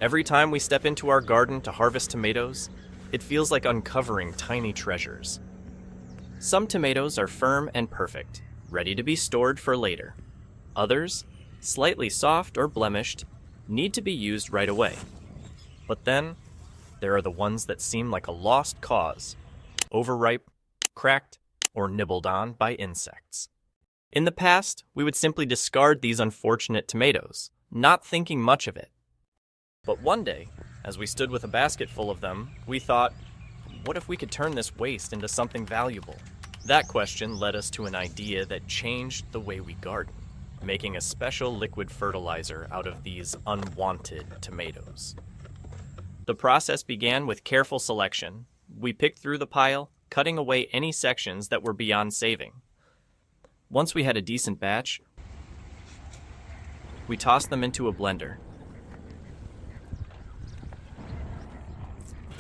Every time we step into our garden to harvest tomatoes, it feels like uncovering tiny treasures. Some tomatoes are firm and perfect, ready to be stored for later. Others, slightly soft or blemished, need to be used right away. But then, there are the ones that seem like a lost cause, overripe, cracked, or nibbled on by insects. In the past, we would simply discard these unfortunate tomatoes, not thinking much of it. But one day, as we stood with a basket full of them, we thought, what if we could turn this waste into something valuable? That question led us to an idea that changed the way we garden, making a special liquid fertilizer out of these unwanted tomatoes. The process began with careful selection. We picked through the pile, cutting away any sections that were beyond saving. Once we had a decent batch, we tossed them into a blender.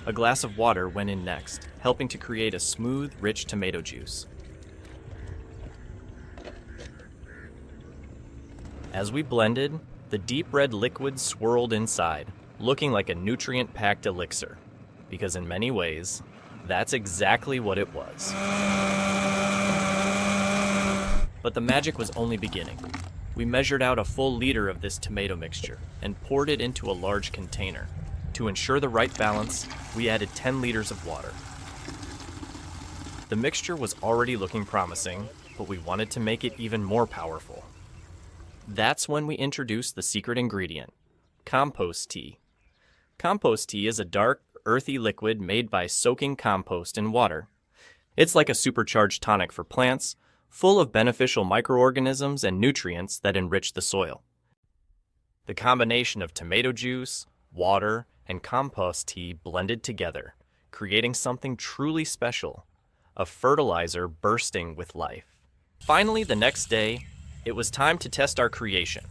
A glass of water went in next, helping to create a smooth, rich tomato juice. As we blended, the deep red liquid swirled inside, looking like a nutrient-packed elixir, because in many ways, that's exactly what it was. But the magic was only beginning. We measured out a full liter of this tomato mixture and poured it into a large container. To ensure the right balance, we added 10 liters of water. The mixture was already looking promising, but we wanted to make it even more powerful. That's when we introduced the secret ingredient, compost tea. Compost tea is a dark, earthy liquid made by soaking compost in water. It's like a supercharged tonic for plants, full of beneficial microorganisms and nutrients that enrich the soil. The combination of tomato juice, water, and compost tea blended together, creating something truly special, a fertilizer bursting with life. Finally, the next day, it was time to test our creation.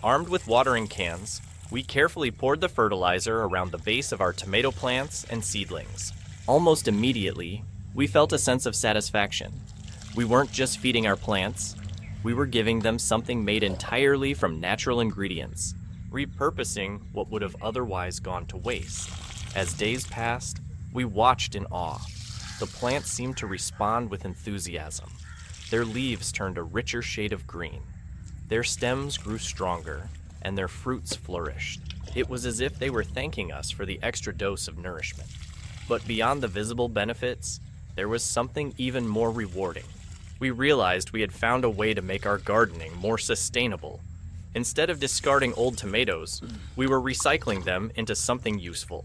Armed with watering cans, we carefully poured the fertilizer around the base of our tomato plants and seedlings. Almost immediately, we felt a sense of satisfaction. We weren't just feeding our plants, we were giving them something made entirely from natural ingredients, repurposing what would have otherwise gone to waste. As days passed, we watched in awe. The plants seemed to respond with enthusiasm. Their leaves turned a richer shade of green. Their stems grew stronger, and their fruits flourished. It was as if they were thanking us for the extra dose of nourishment. But beyond the visible benefits, there was something even more rewarding. We realized we had found a way to make our gardening more sustainable. Instead of discarding old tomatoes, we were recycling them into something useful.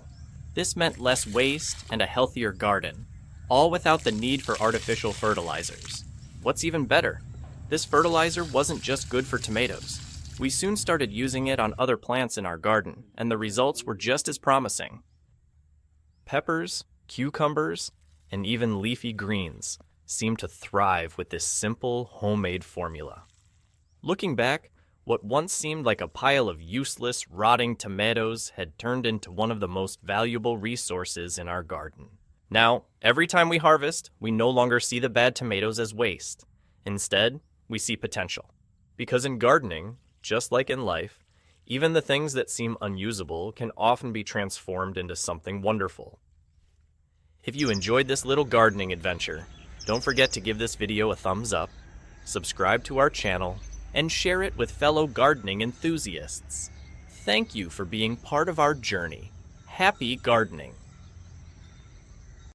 This meant less waste and a healthier garden, all without the need for artificial fertilizers. What's even better, this fertilizer wasn't just good for tomatoes. We soon started using it on other plants in our garden, and the results were just as promising. Peppers, cucumbers, and even leafy greens seemed to thrive with this simple, homemade formula. Looking back, what once seemed like a pile of useless, rotting tomatoes had turned into one of the most valuable resources in our garden. Now, every time we harvest, we no longer see the bad tomatoes as waste. Instead, we see potential. Because in gardening, just like in life, even the things that seem unusable can often be transformed into something wonderful. If you enjoyed this little gardening adventure, don't forget to give this video a thumbs up, subscribe to our channel, and share it with fellow gardening enthusiasts. Thank you for being part of our journey. Happy gardening!